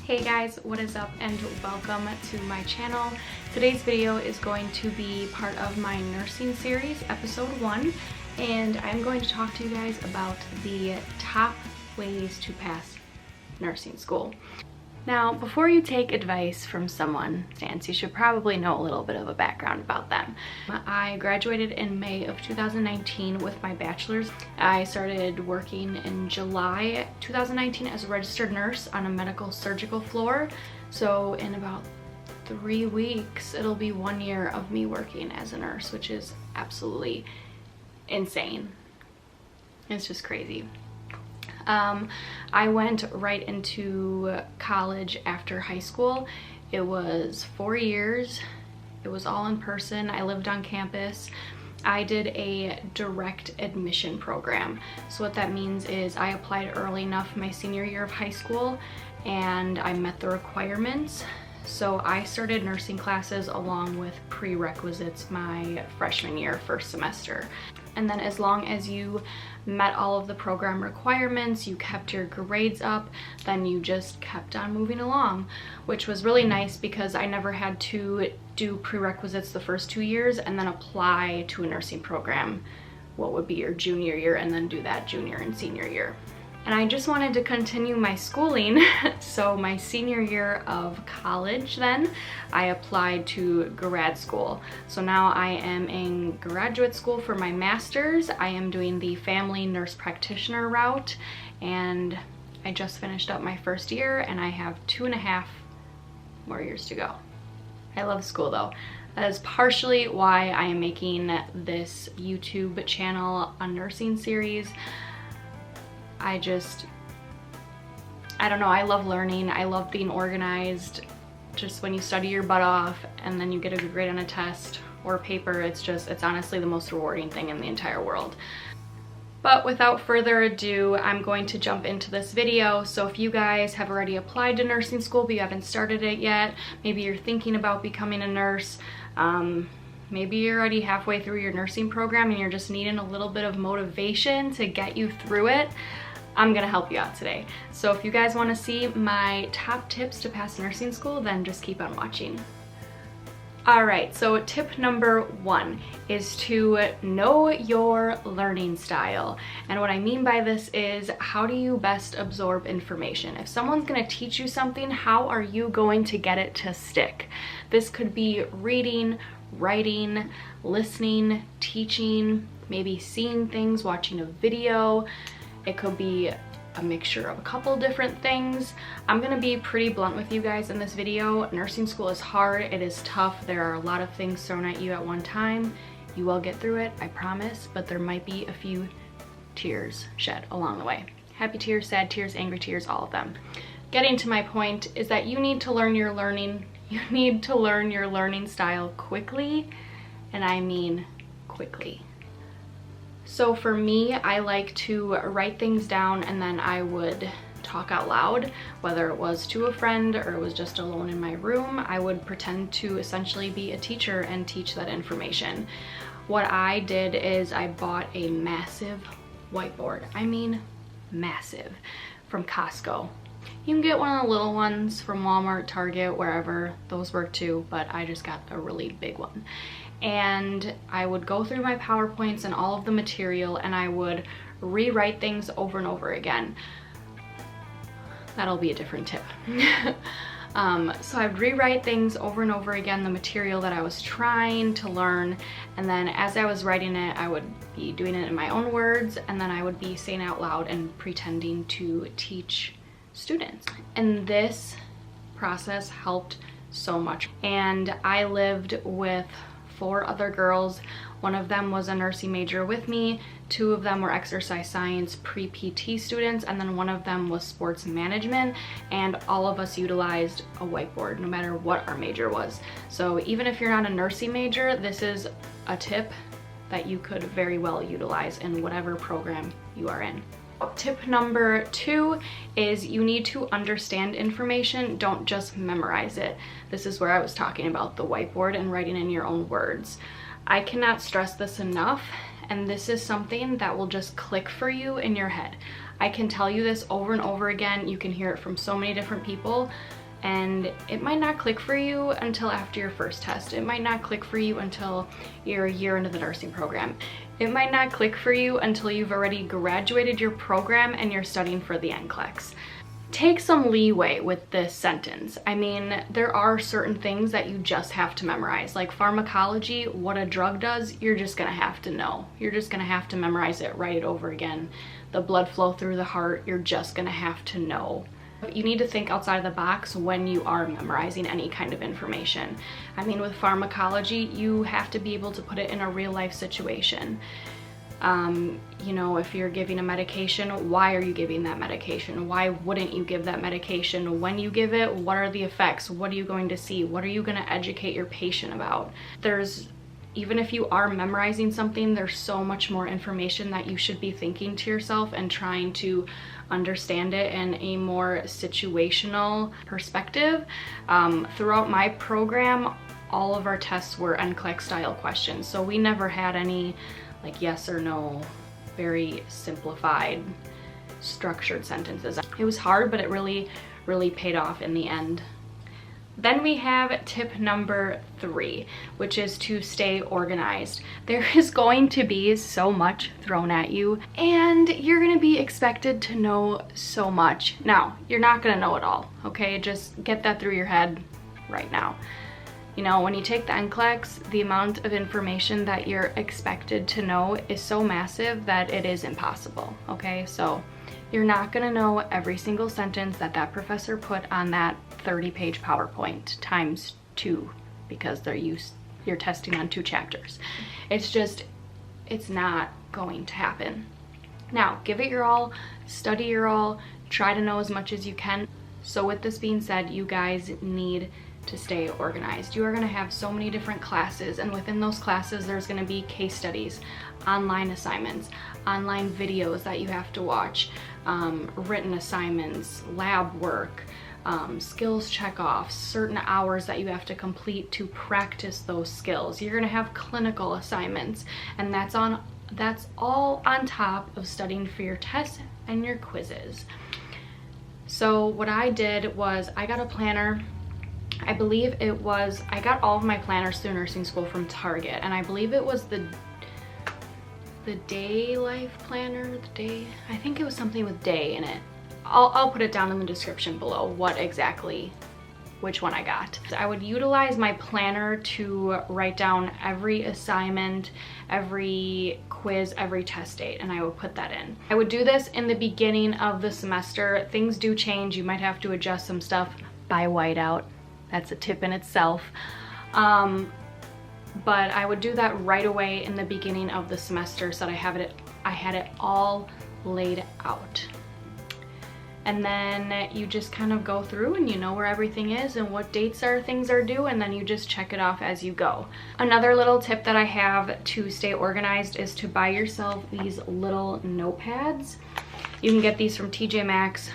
Hey guys, what is up and welcome to my channel. Today's video is going to be part of my nursing series, episode 1, and I'm going to talk to you guys about the top ways to pass nursing school. Now, before you take advice from someone, you should probably know a little bit of a background about them. I graduated in May of 2019 with my bachelor's. I started working in July 2019 as a registered nurse on a medical surgical floor. So in about 3 weeks, it'll be 1 year of me working as a nurse, which is absolutely insane. It's just crazy. I went right into college after high school. It was 4 years. It was all in person. I lived on campus. I did a direct admission program. So what that means is I applied early enough my senior year of high school and I met the requirements. So I started nursing classes along with prerequisites my freshman year, first semester. And then as long as you met all of the program requirements, you kept your grades up, then you just kept on moving along, which was really nice because I never had to do prerequisites the first 2 years and then apply to a nursing program, what would be your junior year, and then do that junior and senior year. And I just wanted to continue my schooling, so my senior year of college then, I applied to grad school. So now I am in graduate school for my master's. I am doing the family nurse practitioner route, and I just finished up my first year, and I have 2.5 more years to go. I love school though. That is partially why I am making this YouTube channel, a nursing series. I don't know, I love learning, I love being organized. Just when you study your butt off and then you get a good grade on a test or paper, it's honestly the most rewarding thing in the entire world. But without further ado, I'm going to jump into this video. So if you guys have already applied to nursing school but you haven't started it yet, maybe you're thinking about becoming a nurse, maybe you're already halfway through your nursing program and you're just needing a little bit of motivation to get you through it, I'm gonna help you out today. So if you guys wanna see my top tips to pass nursing school, then just keep on watching. All right, so tip number 1 is to know your learning style. And what I mean by this is, how do you best absorb information? If someone's gonna teach you something, how are you going to get it to stick? This could be reading, writing, listening, teaching, maybe seeing things, watching a video. It could be a mixture of a couple different things. I'm gonna be pretty blunt with you guys in this video. Nursing school is hard, it is tough. There are a lot of things thrown at you at one time. You will get through it, I promise, but there might be a few tears shed along the way. Happy tears, sad tears, angry tears, all of them. Getting to my point is that you need to learn your learning. You need to learn your learning style quickly, and I mean quickly. So for me, I like to write things down and then I would talk out loud, whether it was to a friend or it was just alone in my room. I would pretend to essentially be a teacher and teach that information. What I did is I bought a massive whiteboard. I mean massive, from Costco. You can get one of the little ones from Walmart, Target, wherever. Those work too, but I just got a really big one. And I would go through my PowerPoints and all of the material and I would rewrite things over and over again. That'll be a different tip. So I'd rewrite things over and over again, the material that I was trying to learn, and then as I was writing it, I would be doing it in my own words, and then I would be saying out loud and pretending to teach students. And this process helped so much. And I lived with 4 other girls. One of them was a nursing major with me, 2 of them were exercise science pre-PT students, and then one of them was sports management, and all of us utilized a whiteboard no matter what our major was. So even if you're not a nursing major, this is a tip that you could very well utilize in whatever program you are in. Tip number 2 is you need to understand information, don't just memorize it. This is where I was talking about the whiteboard and writing in your own words. I cannot stress this enough, and this is something that will just click for you in your head. I can tell you this over and over again. You can hear it from so many different people, and it might not click for you until after your first test. It might not click for you until you're a year into the nursing program. It might not click for you until you've already graduated your program and you're studying for the NCLEX. Take some leeway with this sentence. I mean, there are certain things that you just have to memorize. Like pharmacology, what a drug does, you're just gonna have to know. You're just gonna have to memorize it, write it over again. The blood flow through the heart, you're just gonna have to know. You need to think outside of the box when you are memorizing any kind of information. I mean, with pharmacology, you have to be able to put it in a real life situation. You know, if you're giving a medication, why are you giving that medication? Why wouldn't you give that medication? When you give it, what are the effects? What are you going to see? What are you going to educate your patient about? Even if you are memorizing something, there's so much more information that you should be thinking to yourself and trying to understand it in a more situational perspective. Throughout my program, all of our tests were NCLEX style questions. So we never had any like yes or no, very simplified, structured sentences. It was hard, but it really, really paid off in the end. Then we have tip number 3, which is to stay organized. There is going to be so much thrown at you, and you're gonna be expected to know so much. Now, you're not gonna know it all, okay? Just get that through your head right now. You know, when you take the NCLEX, the amount of information that you're expected to know is so massive that it is impossible, okay? So you're not gonna know every single sentence that that professor put on that 30-page PowerPoint times 2 because you're testing on 2 chapters. It's not going to happen. Now, give it your all, study your all, try to know as much as you can. So with this being said, you guys need to stay organized. You are going to have so many different classes, and within those classes there's going to be case studies, online assignments, online videos that you have to watch, written assignments, lab work, skills check-offs, certain hours that you have to complete to practice those skills. You're going to have clinical assignments, and that's all on top of studying for your tests and your quizzes. So what I did was I got a planner. I got all of my planners through nursing school from Target, and I believe it was the Day Life Planner, I think it was something with day in it. I'll put it down in the description below which one I got. I would utilize my planner to write down every assignment, every quiz, every test date, and I would put that in. I would do this in the beginning of the semester. Things do change. You might have to adjust some stuff. Buy whiteout. That's a tip in itself. But I would do that right away in the beginning of the semester so that I had it all laid out. And then you just kind of go through and you know where everything is and what dates things are due, and then you just check it off as you go. Another little tip that I have to stay organized is to buy yourself these little notepads. You can get these from TJ Maxx.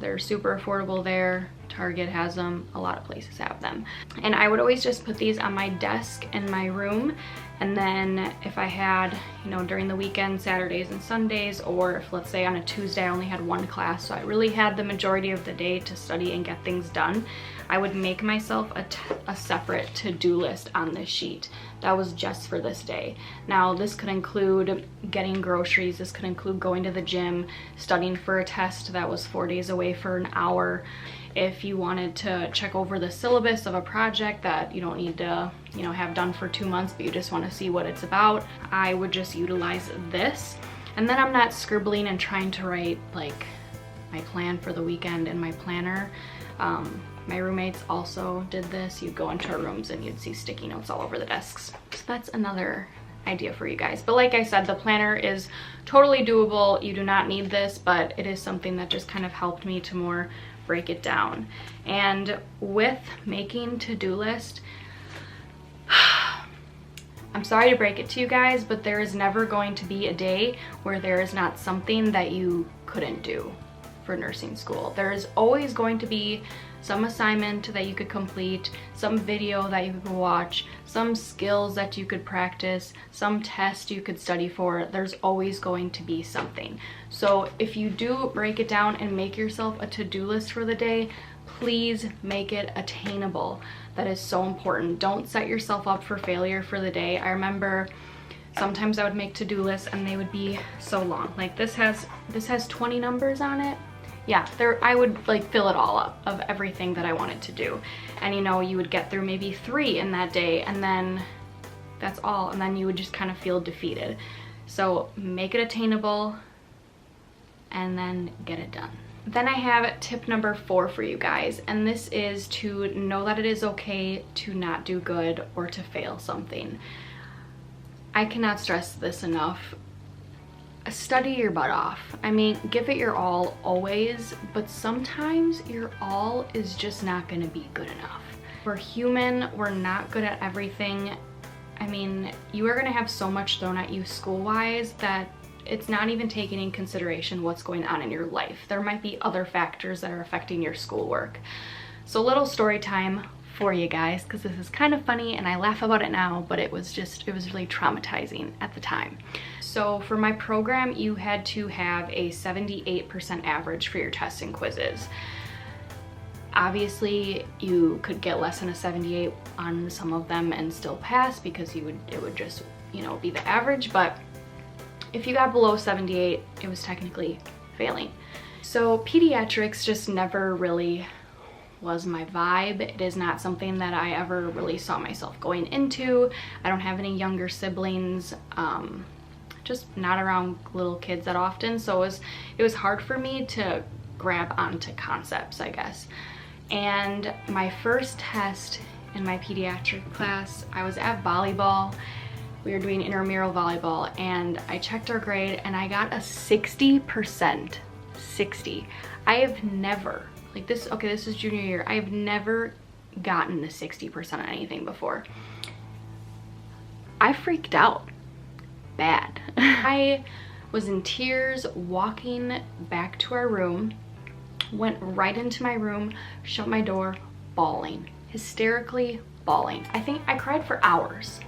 They're super affordable there. Target has them, a lot of places have them. And I would always just put these on my desk in my room, and then if I had, you know, during the weekend, Saturdays and Sundays, or if let's say on a Tuesday I only had one class, so I really had the majority of the day to study and get things done, I would make myself a separate to-do list on this sheet that was just for this day. Now this could include getting groceries, this could include going to the gym, studying for a test that was 4 days away for an hour. If you wanted to check over the syllabus of a project that you don't need to, you know, have done for 2 months, but you just want to see what it's about, I would just utilize this. And then I'm not scribbling and trying to write like my plan for the weekend in my planner. My roommates also did this. You'd go into our rooms and you'd see sticky notes all over the desks. So that's another idea for you guys. But like I said, the planner is totally doable. You do not need this, but it is something that just kind of helped me to more break it down. And with making to-do list, I'm sorry to break it to you guys, but there is never going to be a day where there is not something that you couldn't do. for nursing school. There is always going to be some assignment that you could complete, some video that you could watch, some skills that you could practice, some test you could study for. There's always going to be something. So if you do break it down and make yourself a to-do list for the day, please make it attainable. That is so important. Don't set yourself up for failure for the day. I remember sometimes I would make to-do lists and they would be so long. Like this has 20 numbers on it. Yeah, I would like fill it all up of everything that I wanted to do. And you know, you would get through maybe 3 in that day, and then that's all. And then you would just kind of feel defeated. So make it attainable and then get it done. Then I have tip number 4 for you guys, and this is to know that it is okay to not do good or to fail something. I cannot stress this enough. Study your butt off. I mean, give it your all always, but sometimes your all is just not gonna be good enough. We're human, we're not good at everything. I mean, you are gonna have so much thrown at you school-wise that it's not even taking in consideration what's going on in your life. There might be other factors that are affecting your schoolwork. So a little story time for you guys, because this is kind of funny and I laugh about it now, but it was really traumatizing at the time. So for my program, you had to have a 78% average for your tests and quizzes. Obviously, you could get less than a 78 on some of them and still pass because it would just, you know, be the average, but if you got below 78, it was technically failing. So pediatrics just never really was my vibe. It is not something that I ever really saw myself going into. I don't have any younger siblings, just not around little kids that often, so it was hard for me to grab onto concepts, I guess. And my first test in my pediatric class, I was at volleyball. We were doing intramural volleyball, and I checked our grade and I got a 60%. 60. I have never, like this is junior year, I have never gotten a 60% on anything before. I freaked out bad. I was in tears walking back to our room, went right into my room, shut my door, bawling, hysterically bawling. I think I cried for hours.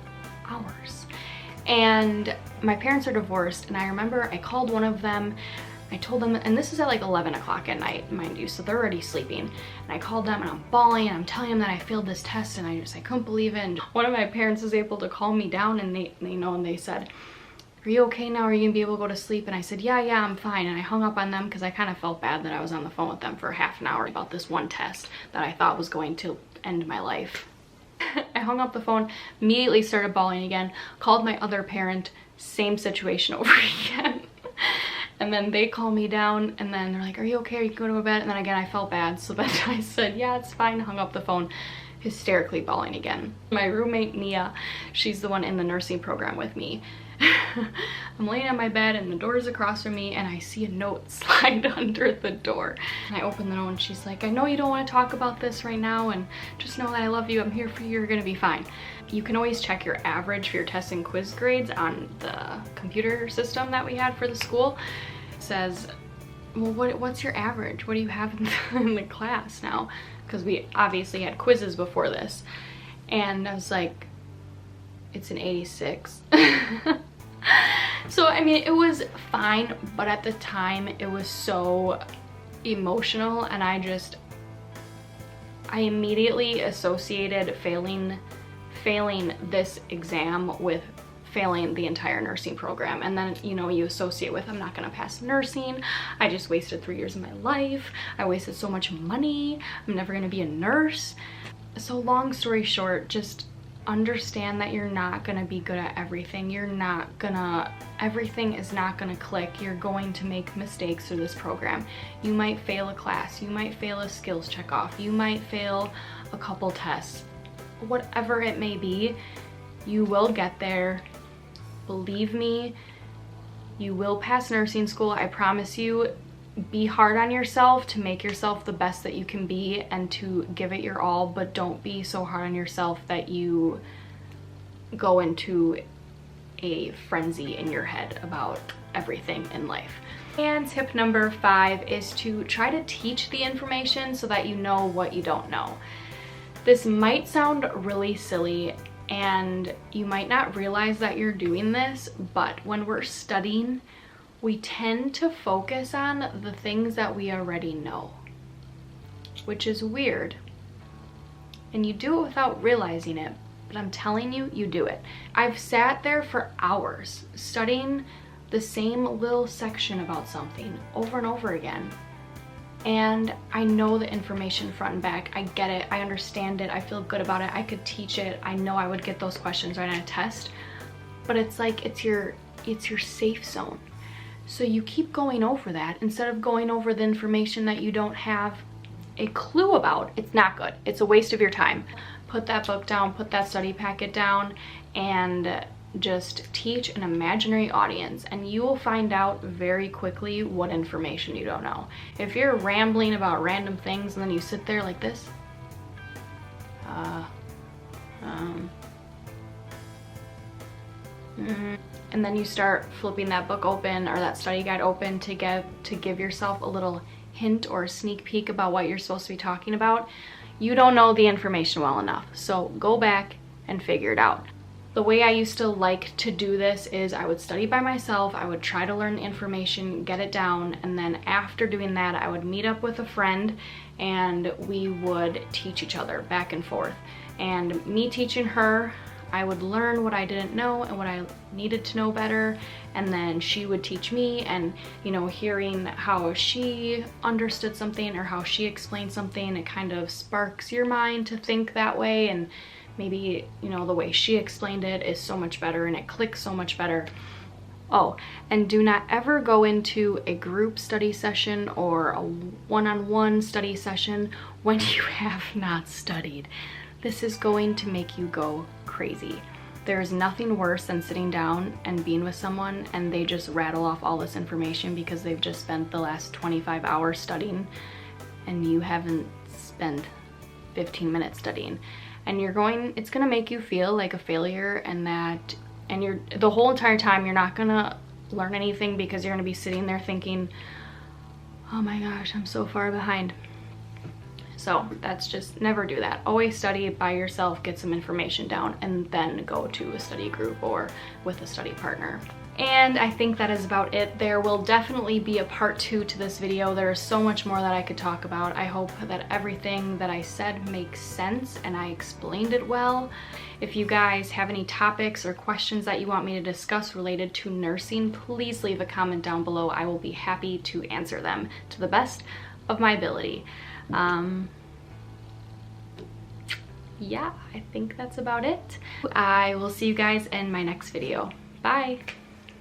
And my parents are divorced, and I remember I called one of them. I told them, and this is at like 11 o'clock at night, mind you, so they're already sleeping. And I called them and I'm bawling and I'm telling them that I failed this test and I couldn't believe it. And one of my parents was able to calm me down, and they said, "Are you okay now? Are you gonna be able to go to sleep?" And I said, yeah, I'm fine. And I hung up on them because I kind of felt bad that I was on the phone with them for half an hour about this one test that I thought was going to end my life. I hung up the phone, immediately started bawling again, called my other parent, same situation over again. And then they call me down, and then they're like, "Are you okay? Are you going to bed?" And then again, I felt bad, so then I said, "Yeah, it's fine," hung up the phone, hysterically bawling again. My roommate, Mia, she's the one in the nursing program with me. I'm laying on my bed and the door is across from me, and I see a note slide under the door. And I open the note and she's like, "I know you don't want to talk about this right now, and just know that I love you. I'm here for you. You're gonna be fine." You can always check your average for your test and quiz grades on the computer system that we had for the school. It says, well, what's your average? What do you have in the class now? Because we obviously had quizzes before this. And I was like, it's an 86. So I mean, it was fine, but at the time it was so emotional, and I immediately associated failing this exam with failing the entire nursing program. And then, you know, you associate with, I'm not gonna pass nursing, I just wasted 3 years of my life, I wasted so much money, I'm never gonna be a nurse. So long story short, just understand that you're not gonna be good at everything. Everything is not gonna click. You're going to make mistakes through this program. You might fail a class, you might fail a skills check off, you might fail a couple tests. Whatever it may be, you will get there. Believe me, you will pass nursing school, I promise you. Be hard on yourself to make yourself the best that you can be and to give it your all, but don't be so hard on yourself that you go into a frenzy in your head about everything in life. And tip number 5 is to try to teach the information so that you know what you don't know. This might sound really silly and you might not realize that you're doing this, but when we're studying, we tend to focus on the things that we already know, which is weird. And you do it without realizing it, but I'm telling you, you do it. I've sat there for hours studying the same little section about something over and over again. And I know the information front and back. I get it, I understand it, I feel good about it, I could teach it, I know I would get those questions right on a test. But it's like, it's your safe zone. So you keep going over that instead of going over the information that you don't have a clue about. It's not good. It's a waste of your time. Put that book down, put that study packet down, and just teach an imaginary audience, and you will find out very quickly what information you don't know. If you're rambling about random things and then you sit there like this, and then you start flipping that book open or that study guide open to give yourself a little hint or a sneak peek about what you're supposed to be talking about, you don't know the information well enough. So go back and figure it out. The way I used to like to do this is I would study by myself, I would try to learn the information, get it down, and then after doing that, I would meet up with a friend and we would teach each other back and forth. And me teaching her, I would learn what I didn't know and what I needed to know better, and then she would teach me, and you know, hearing how she understood something or how she explained something, it kind of sparks your mind to think that way, and maybe, you know, the way she explained it is so much better and it clicks so much better. Oh, and do not ever go into a group study session or a one-on-one study session when you have not studied. This is going to make you go crazy. There is nothing worse than sitting down and being with someone and they just rattle off all this information because they've just spent the last 25 hours studying and you haven't spent 15 minutes studying. And it's gonna make you feel like a failure, and the whole entire time you're not gonna learn anything because you're gonna be sitting there thinking, oh my gosh, I'm so far behind. So that's just, never do that. Always study by yourself, get some information down, and then go to a study group or with a study partner. And I think that is about it. There will definitely be a part 2 to this video. There is so much more that I could talk about. I hope that everything that I said makes sense and I explained it well. If you guys have any topics or questions that you want me to discuss related to nursing, please leave a comment down below. I will be happy to answer them to the best of my ability. Yeah, I think that's about it. I will see you guys in my next video. Bye.